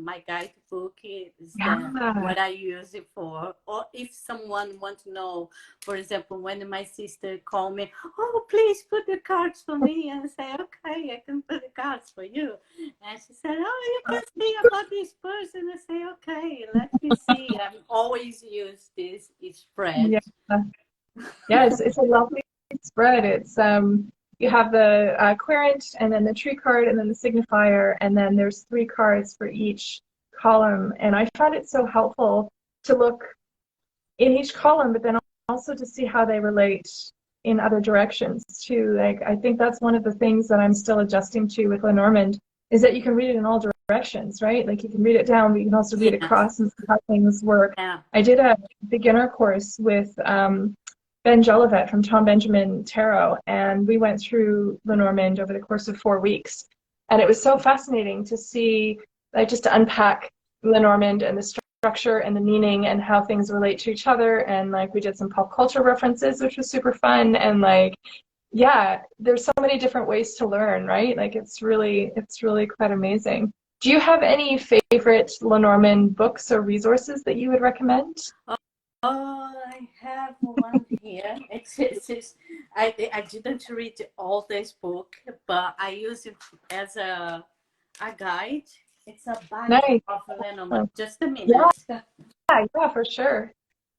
[SPEAKER 2] my guidebook is what I use it for. Or if someone wants to know, for example, when my sister called me, oh, please put the cards for me, and I say, okay, I can put the cards for you. And she said, oh, you can see about this person. I say, okay, let me see. I always use this spread.
[SPEAKER 1] It's a lovely spread. It's you have the querent, and then the tree card, and then the signifier, and then there's 3 cards for each column. And I found it so helpful to look in each column, but then also to see how they relate in other directions too. Like, I think that's one of the things that I'm still adjusting to with Lenormand, is that you can read it in all directions, right? Like, you can read it down, but you can also read across and see how things work.
[SPEAKER 2] Yeah.
[SPEAKER 1] I did a beginner course with Ben Jolivet from Tom Benjamin Tarot, and we went through Lenormand over the course of 4 weeks. And it was so fascinating to see, like, just to unpack Lenormand and the structure and the meaning and how things relate to each other. And like, we did some pop culture references, which was super fun. And like, yeah, there's so many different ways to learn, right? Like, it's really quite amazing. Do you have any favorite Lenormand books or resources that you would recommend?
[SPEAKER 2] Oh, I have one here. I didn't read all this book, but I use it as a guide. It's a Bible
[SPEAKER 1] Nice.
[SPEAKER 2] of Lenormand. Just a minute.
[SPEAKER 1] Yeah, for sure.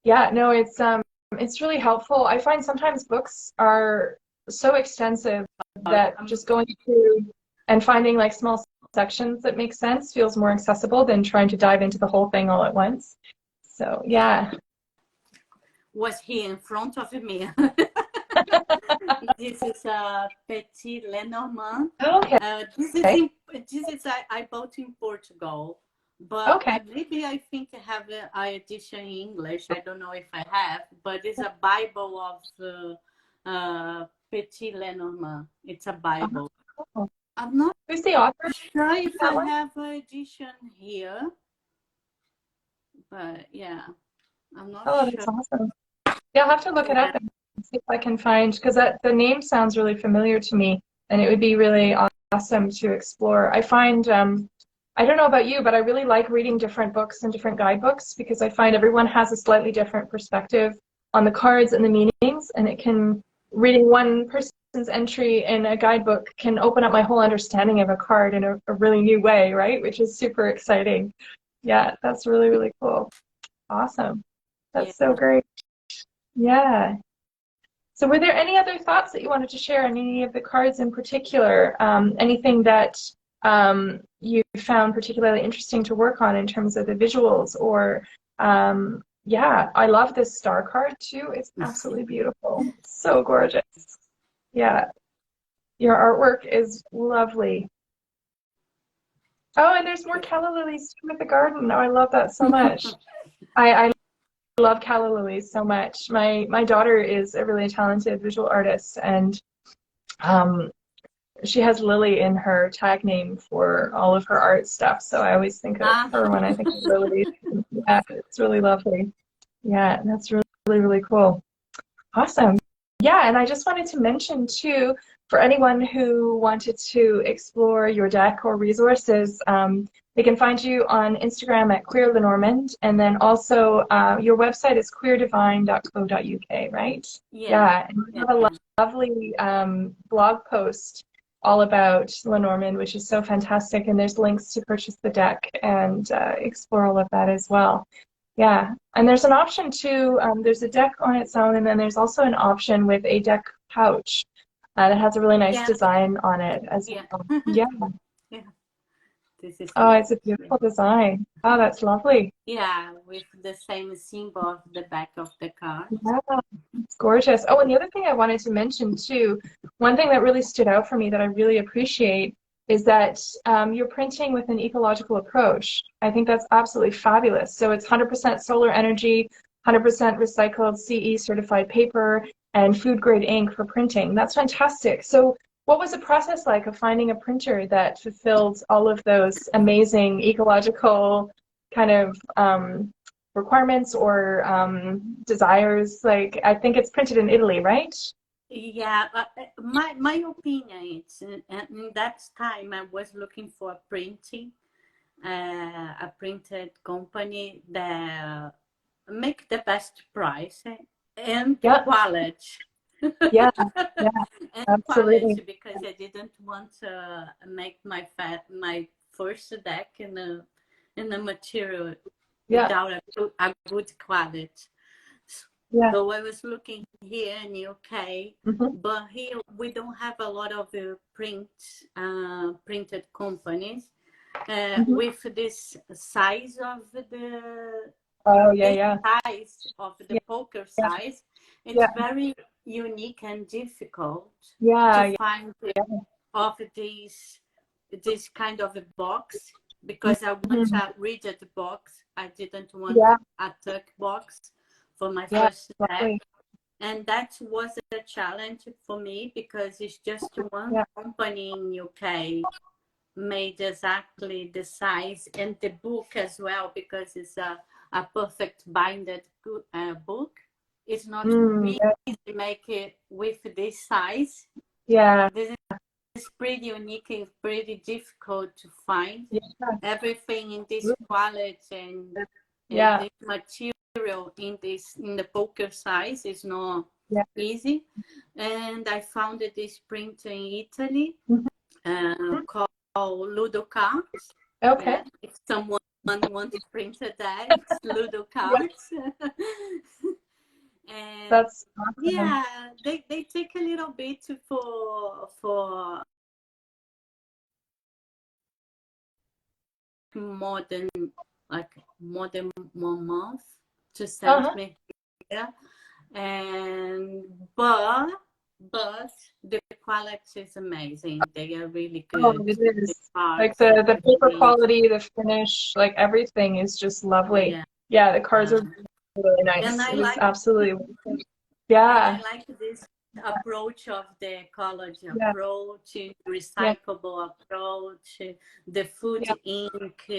[SPEAKER 1] Yeah, no, it's really helpful. I find sometimes books are so extensive that just going through and finding like small sections that make sense feels more accessible than trying to dive into the whole thing all at once. So, yeah.
[SPEAKER 2] Was here in front of me. This is a Petit Lenormand.
[SPEAKER 1] Okay.
[SPEAKER 2] This is I bought in Portugal, but maybe I think I have an edition in English. I don't know if I have, but it's a Bible of Petit Lenormand. It's a Bible.
[SPEAKER 1] Oh.
[SPEAKER 2] I'm not
[SPEAKER 1] Who's the author?
[SPEAKER 2] sure if I have an edition here, but yeah, I'm not sure.
[SPEAKER 1] That's awesome. Yeah, I'll have to look it up and see if I can find, because the name sounds really familiar to me, and it would be really awesome to explore. I find, I don't know about you, but I really like reading different books and different guidebooks, because I find everyone has a slightly different perspective on the cards and the meanings, and it can, reading one person's entry in a guidebook can open up my whole understanding of a card in a really new way, right? Which is super exciting. Yeah, that's really, really cool. Awesome. That's so great. Yeah. So were there any other thoughts that you wanted to share on any of the cards in particular? Anything that you found particularly interesting to work on in terms of the visuals? Or, yeah, I love this star card too. It's absolutely beautiful. So gorgeous. Yeah. Your artwork is lovely. Oh, and there's more calla lilies too with the garden. Oh, I love that so much. I love calla lilies so much. My daughter is a really talented visual artist, and she has Lily in her tag name for all of her art stuff. So I always think of her when I think of lilies. Yeah, it's really lovely. Yeah, that's really, really cool. Awesome. Yeah, and I just wanted to mention too, for anyone who wanted to explore your deck or resources, they can find you on Instagram at Queer Lenormand, and then also your website is queerdivine.co.uk, right? Yeah, and we have a lovely blog post all about Lenormand, which is so fantastic, and there's links to purchase the deck and explore all of that as well. Yeah, and there's an option too, there's a deck on its own, and then there's also an option with a deck pouch that has a really nice design on it as well. Yeah.
[SPEAKER 2] This is
[SPEAKER 1] it's a beautiful design. Oh, that's lovely.
[SPEAKER 2] Yeah, with the same symbol of the back of the card.
[SPEAKER 1] Yeah, it's gorgeous. Oh, and the other thing I wanted to mention too, one thing that really stood out for me that I really appreciate is that you're printing with an ecological approach. I think that's absolutely fabulous. So it's 100% solar energy, 100% recycled CE certified paper, and food grade ink for printing. That's fantastic. So what was the process like of finding a printer that fulfilled all of those amazing ecological kind of requirements or desires? Like, I think it's printed in Italy, right?
[SPEAKER 2] Yeah, my opinion is, in that time I was looking for a printed company that make the best price and quality.
[SPEAKER 1] Yeah,
[SPEAKER 2] and
[SPEAKER 1] absolutely.
[SPEAKER 2] quality, because I didn't want to make my first deck in a material without a good quality.
[SPEAKER 1] Yeah.
[SPEAKER 2] So I was looking here in UK, but here we don't have a lot of printed companies with this size of the size of the poker size. It's very unique and difficult to find of this kind of a box, because I want a rigid box. I didn't want a tuck box for my first deck. And that was a challenge for me, because it's just one company in UK made exactly the size, and the book as well, because it's a perfect binded book. It's not easy to make it with this size.
[SPEAKER 1] Yeah.
[SPEAKER 2] This is pretty unique and pretty difficult to find. Everything in this quality and this material in the poker size is not easy. And I found this print in Italy called Ludo Cards.
[SPEAKER 1] Okay.
[SPEAKER 2] If someone wants to print that, it's Ludo Cards. And
[SPEAKER 1] that's awesome.
[SPEAKER 2] They take a little bit for more than 1 month to send me here, and but the quality is amazing. They are really good.
[SPEAKER 1] Oh, it is. Like the paper quality, the finish, like everything is just lovely. Yeah, the cards are really nice.
[SPEAKER 2] And I
[SPEAKER 1] like absolutely. And
[SPEAKER 2] I like this approach of the college approach, recyclable approach, the food ink.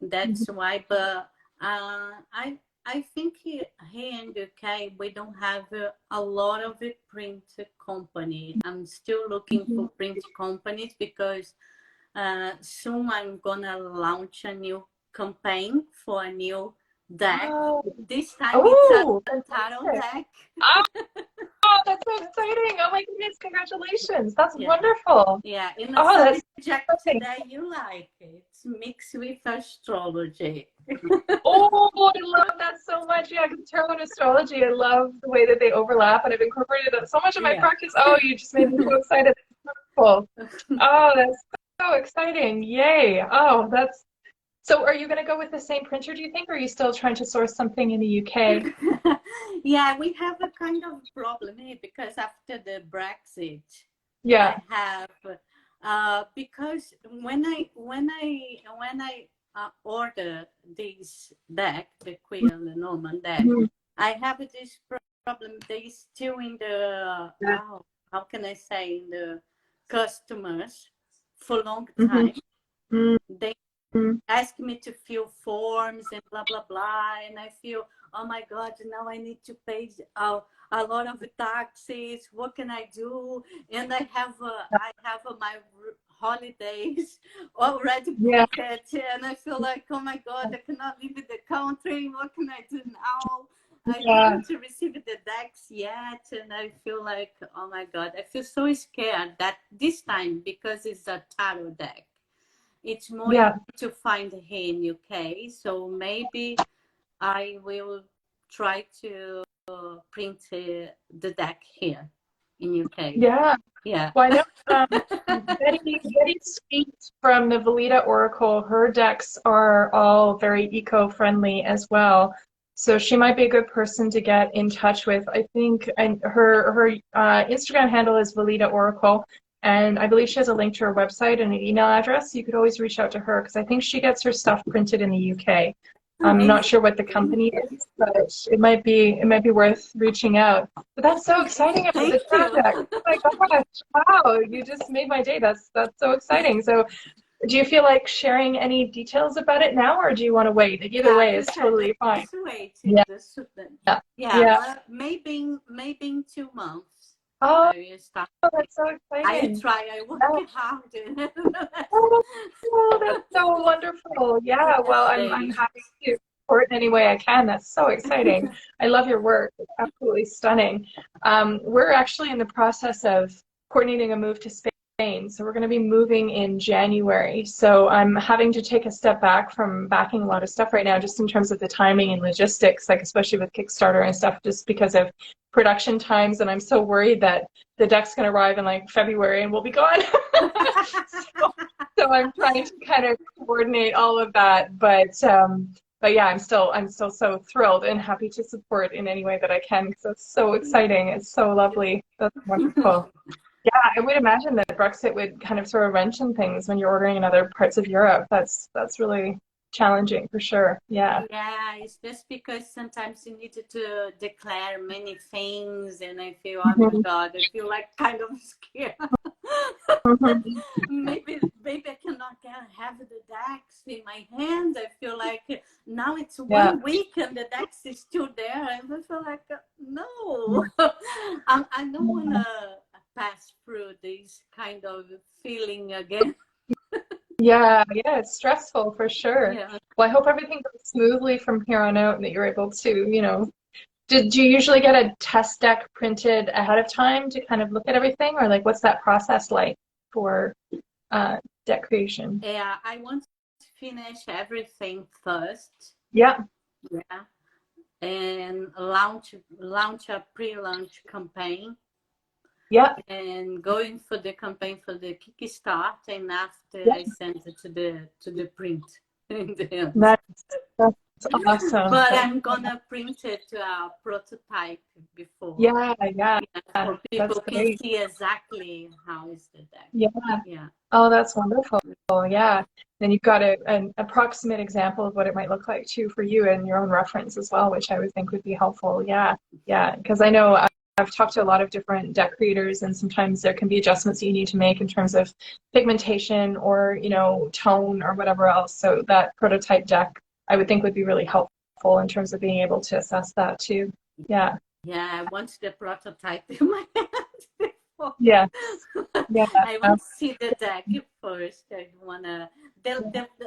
[SPEAKER 2] That's why. But I think here in the UK we don't have a lot of print company. I'm still looking for print companies, because soon I'm gonna launch a new campaign for a new deck. This time it's a tarot deck.
[SPEAKER 1] Oh, that's so exciting. Oh my goodness, congratulations. That's wonderful.
[SPEAKER 2] Yeah, in the subject that you like. It's mixed with astrology.
[SPEAKER 1] Oh, I love that so much. Yeah, because tarot and astrology, I love the way that they overlap, and I've incorporated that so much in my practice. Oh, you just made me so excited. Wonderful. Oh, that's so exciting. Yay. Oh, that's... So are you going to go with the same printer, do you think, or are you still trying to source something in the UK?
[SPEAKER 2] Yeah, we have a kind of problem here, because after the Brexit, I have because when I order this deck, the Queer Lenormand deck, I have this problem. They still in the how can I say, in the customers for a long time. They ask me to fill forms and blah blah blah, and I feel, oh my god, now I need to pay a lot of taxes. What can I do? And I have my holidays already booked, and I feel like, oh my god, I cannot leave the country. What can I do now? I haven't received the decks yet, and I feel like, oh my god, I feel so scared that this time, because it's a tarot deck, it's more to find here in UK. So maybe I will try to print the deck here in UK. Yeah.
[SPEAKER 1] Well, I know Betty Sweet from the Velita Oracle, her decks are all very eco-friendly as well. So she might be a good person to get in touch with. I think her Instagram handle is Velita Oracle. And I believe she has a link to her website and an email address. You could always reach out to her, because I think she gets her stuff printed in the UK. I'm not sure what the company is, but it might be worth reaching out. But that's so exciting about this project. Oh my gosh, wow, you just made my day. That's so exciting. So do you feel like sharing any details about it now, or do you want to wait? Either way is totally fine.
[SPEAKER 2] Maybe in 2 months.
[SPEAKER 1] Oh, that's so exciting.
[SPEAKER 2] I work hard.
[SPEAKER 1] Oh, that's so wonderful. Yeah, well, I'm happy to support in any way I can. That's so exciting. I love your work. It's absolutely stunning. We're actually in the process of coordinating a move to Spain Spain. So we're going to be moving in January. So I'm having to take a step back from backing a lot of stuff right now, just in terms of the timing and logistics, like especially with Kickstarter and stuff, just because of production times. And I'm so worried that the deck's going to arrive in like February and we'll be gone. So I'm trying to kind of coordinate all of that. But yeah, I'm still so thrilled and happy to support in any way that I can, because it's so exciting. It's so lovely. That's wonderful. Yeah, I would imagine that Brexit would kind of throw a wrench in things when you're ordering in other parts of Europe. That's really challenging for sure. Yeah.
[SPEAKER 2] Yeah, it's just because sometimes you need to declare many things, and I feel, oh my God, I feel like kind of scared. maybe I cannot have the DAX in my hand. I feel like now it's 1 week and the DAX is still there. I feel like, no, I don't want to pass through this kind of feeling again.
[SPEAKER 1] Yeah, it's stressful for sure.
[SPEAKER 2] Yeah.
[SPEAKER 1] Well, I hope everything goes smoothly from here on out and that you're able to, did you usually get a test deck printed ahead of time to kind of look at everything, or like what's that process like for deck creation?
[SPEAKER 2] Yeah, I want to finish everything first.
[SPEAKER 1] Yeah.
[SPEAKER 2] Yeah. And launch a pre-launch campaign.
[SPEAKER 1] Yeah.
[SPEAKER 2] And going for the campaign for the Kickstarter, and after I send it to the print.
[SPEAKER 1] That's awesome.
[SPEAKER 2] But I'm gonna print it to a prototype before.
[SPEAKER 1] Yeah.
[SPEAKER 2] For people can see exactly how is the deck.
[SPEAKER 1] Yeah. Oh, that's wonderful. Yeah. Then you've got an approximate example of what it might look like too for you and your own reference as well, which I would think would be helpful. Yeah. Because I know I've talked to a lot of different deck creators, and sometimes there can be adjustments that you need to make in terms of pigmentation or, tone or whatever else. So that prototype deck, I would think, would be really helpful in terms of being able to assess that too. Yeah.
[SPEAKER 2] Yeah, I want the prototype in my hand before.
[SPEAKER 1] Yeah.
[SPEAKER 2] I want to see the deck first. I wanna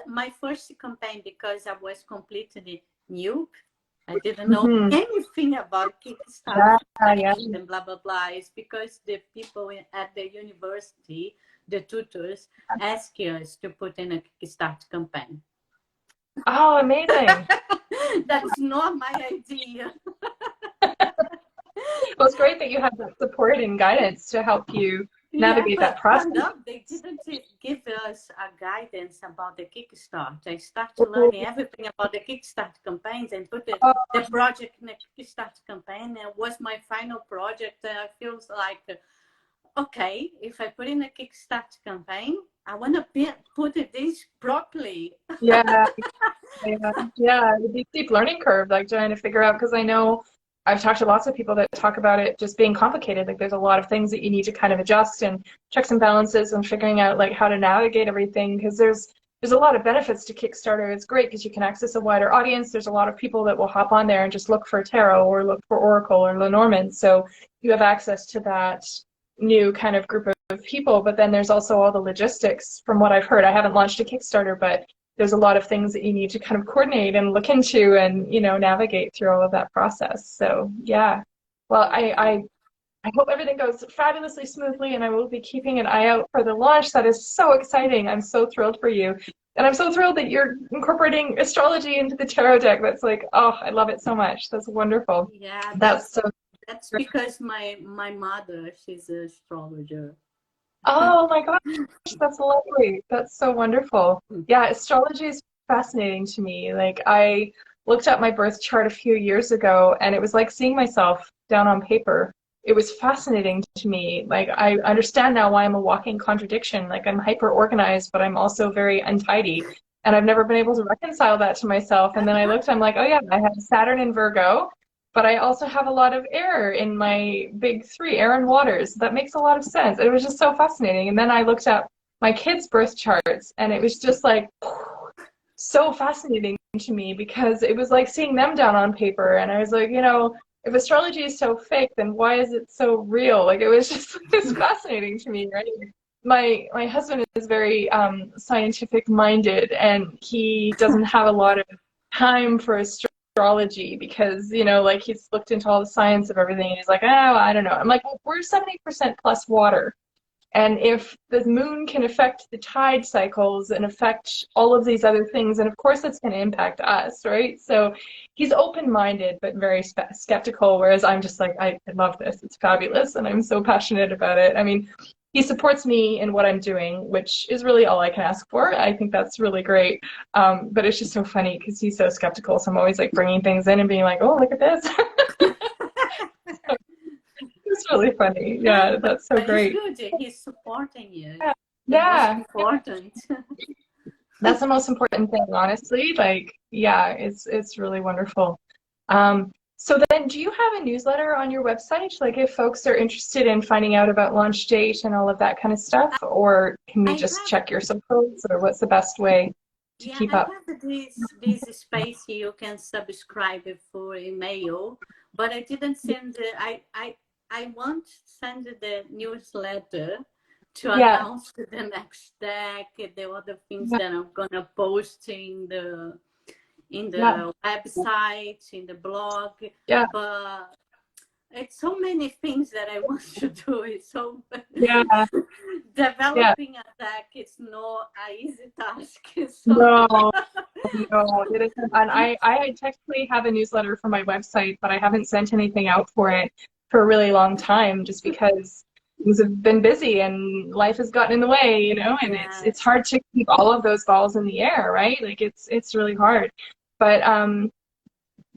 [SPEAKER 2] my first campaign, because I was completely new. I didn't know anything about Kickstarter and blah, blah, blah. It's because the people at the university, the tutors, ask us to put in a Kickstarter campaign.
[SPEAKER 1] Oh, amazing.
[SPEAKER 2] That's not my idea.
[SPEAKER 1] Well, it's great that you have that support and guidance to help you navigate that process.
[SPEAKER 2] No, they didn't give us a guidance about the Kickstarter. I started learning everything about the Kickstarter campaigns and put the project in the Kickstarter campaign. And it was my final project. I feel like, okay, if I put in a Kickstarter campaign, I want to put this properly.
[SPEAKER 1] Yeah. The deep learning curve, like trying to figure out, because I know I've talked to lots of people that talk about it just being complicated. Like there's a lot of things that you need to kind of adjust, and checks and balances, and figuring out like how to navigate everything, because there's a lot of benefits to Kickstarter. It's great because you can access a wider audience. There's a lot of people that will hop on there and just look for tarot or look for Oracle or Lenormand. So you have access to that new kind of group of people. But then there's also all the logistics. From what I've heard, I haven't launched a Kickstarter, but there's a lot of things that you need to kind of coordinate and look into and, navigate through all of that process. So yeah, well, I hope everything goes fabulously smoothly, and I will be keeping an eye out for the launch. That is so exciting. I'm so thrilled for you. And I'm so thrilled that you're incorporating astrology into the tarot deck. That's like, oh, I love it so much. That's wonderful.
[SPEAKER 2] Yeah,
[SPEAKER 1] that's
[SPEAKER 2] because my mother, she's an astrologer.
[SPEAKER 1] Oh my gosh, that's lovely. That's so wonderful. Yeah, astrology is fascinating to me. Like, I looked at my birth chart a few years ago, and it was like seeing myself down on paper. It was fascinating to me. Like, I understand now why I'm a walking contradiction. Like, I'm hyper organized, but I'm also very untidy. And I've never been able to reconcile that to myself. And then I looked, I'm like, oh yeah, I have Saturn in Virgo. But I also have a lot of air in my big three, air and waters. That makes a lot of sense. It was just so fascinating. And then I looked at my kids' birth charts, and it was just like so fascinating to me, because it was like seeing them down on paper. And I was like, if astrology is so fake, then why is it so real? Like, it was just it's fascinating to me, right? My husband is very scientific minded, and he doesn't have a lot of time for astrology, because like, he's looked into all the science of everything, and he's like, oh, I don't know. I'm like, well, we're 70% plus water, And if the moon can affect the tide cycles and affect all of these other things, and of course it's going to impact us, right? So he's open-minded but very skeptical, whereas I'm just like, I love this. It's fabulous, and I'm so passionate about it. I mean, he supports me in what I'm doing, which is really all I can ask for. I think that's really great. But it's just so funny because he's so skeptical. So I'm always like bringing things in and being like, oh, look at this. So it's really funny. Yeah, that's so great.
[SPEAKER 2] It's good. He's supporting you.
[SPEAKER 1] Yeah.
[SPEAKER 2] The
[SPEAKER 1] Yeah.
[SPEAKER 2] most important.
[SPEAKER 1] That's the most important thing, honestly. Like, yeah, it's really wonderful. So then, do you have a newsletter on your website? Like, if folks are interested in finding out about launch date and all of that kind of stuff, or can we just check your socials, or what's the best way to keep up?
[SPEAKER 2] I have this space you can subscribe for email, but I didn't send I want to send the newsletter to announce the next deck, the other things that I'm gonna post in the website, in the blog. Yeah. But it's so many things that I want to do. It's so developing a deck is not an easy task. So.
[SPEAKER 1] No, it isn't. And I technically have a newsletter for my website, but I haven't sent anything out for it for a really long time, just because things have been busy and life has gotten in the way, you know, and it's hard to keep all of those balls in the air, right? Like it's really hard. But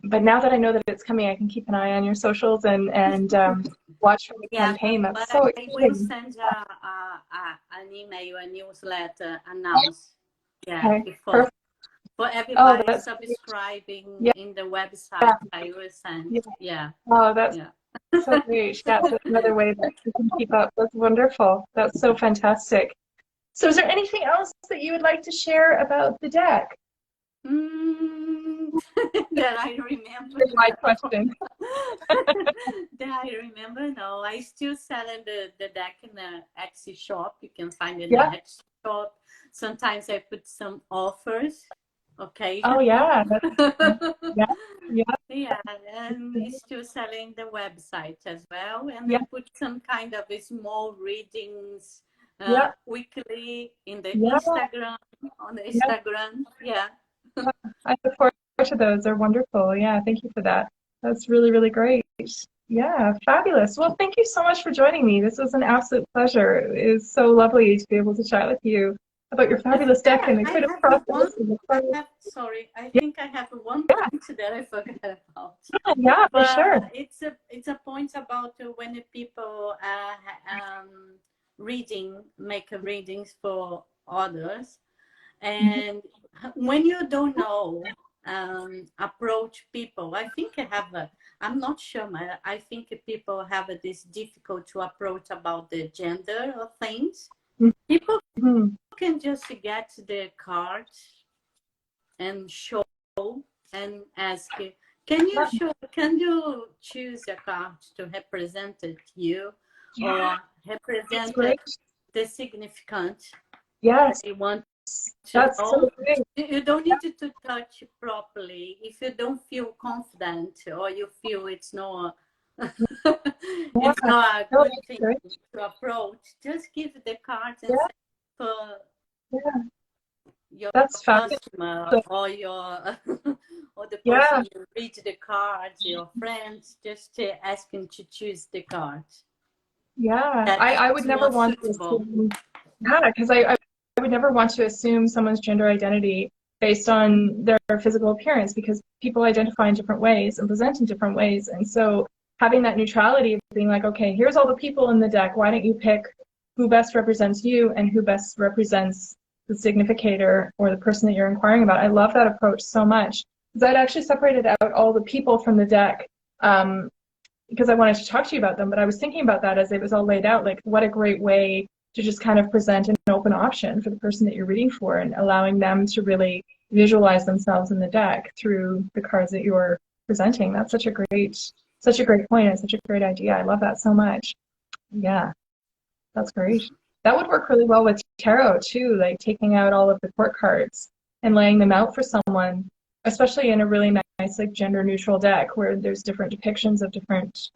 [SPEAKER 1] now that I know that it's coming, I can keep an eye on your socials and watch for the campaign. That's so exciting.
[SPEAKER 2] I will send an email, a newsletter announce. For everybody subscribing in the website, I will send.
[SPEAKER 1] Oh, that's so great. Yeah, that's another way that you can keep up. That's wonderful. That's so fantastic. So is there anything else that you would like to share about the deck?
[SPEAKER 2] That I remember.
[SPEAKER 1] My question.
[SPEAKER 2] That I remember. No, I still selling the deck in the Etsy shop. You can find it in the Etsy shop. Sometimes I put some offers. Okay.
[SPEAKER 1] Oh yeah.
[SPEAKER 2] Yeah, and it's still selling the website as well, and I put some kind of small readings weekly in the Instagram, on the Instagram.
[SPEAKER 1] I look forward to those. They're wonderful. Yeah, thank you for that. That's really, really great. Yeah, fabulous. Well, thank you so much for joining me. This was an absolute pleasure. It is so lovely to be able to chat with you about your fabulous deck and the creative process.
[SPEAKER 2] I think I have one point that I forgot about.
[SPEAKER 1] Yeah, for sure.
[SPEAKER 2] It's a point about when the people make readings for others, and when you don't know, approach people. I think I'm not sure, I think people have this difficult to approach about the gender of things. People can just get the card and show and ask, can you choose a card to represent you or represent the significant they want to know?
[SPEAKER 1] So great.
[SPEAKER 2] You don't need to touch properly if you don't feel confident or you feel it's not it's not a good thing to approach. Just give the cards and say for your customer or your or the person you read the cards, your friends, just ask them to choose the card.
[SPEAKER 1] I would never want to assume, because I would never want to assume someone's gender identity based on their physical appearance, because people identify in different ways and present in different ways. And so having that neutrality of being like, okay, here's all the people in the deck. Why don't you pick who best represents you and who best represents the significator or the person that you're inquiring about? I love that approach so much, because I'd actually separated out all the people from the deck because I wanted to talk to you about them. But I was thinking about that as it was all laid out, like what a great way to just kind of present an open option for the person that you're reading for, and allowing them to really visualize themselves in the deck through the cards that you're presenting. That's such a great point and such a great idea. I love that so much. Yeah, that's great. That would work really well with tarot too, like taking out all of the court cards and laying them out for someone especially in a really nice, like, gender neutral deck where there's different depictions of different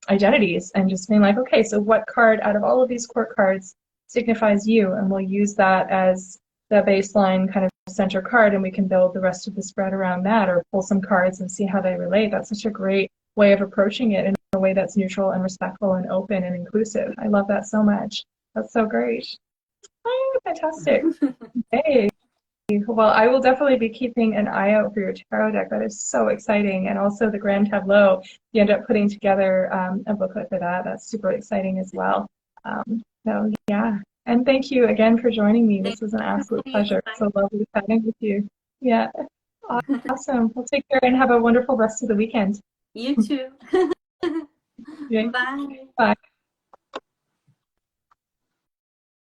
[SPEAKER 1] identities, and just being like, okay, so what card out of all of these court cards signifies you, and we'll use that as the baseline kind of center card, and we can build the rest of the spread around that, or pull some cards and see how they relate. That's such a great way of approaching it in a way that's neutral and respectful and open and inclusive. I love that so much. That's so great. Oh, fantastic. Hey. Well, I will definitely be keeping an eye out for your tarot deck. That is so exciting. And also the Grand Tableau, you end up putting together a booklet for that. That's super exciting as well. So, yeah. And thank you again for joining me. This was an absolute pleasure. So lovely chatting with you. Yeah. Awesome. Well, take care and have a wonderful rest of the weekend.
[SPEAKER 2] You too.
[SPEAKER 1] Yeah.
[SPEAKER 2] Bye.
[SPEAKER 1] Bye.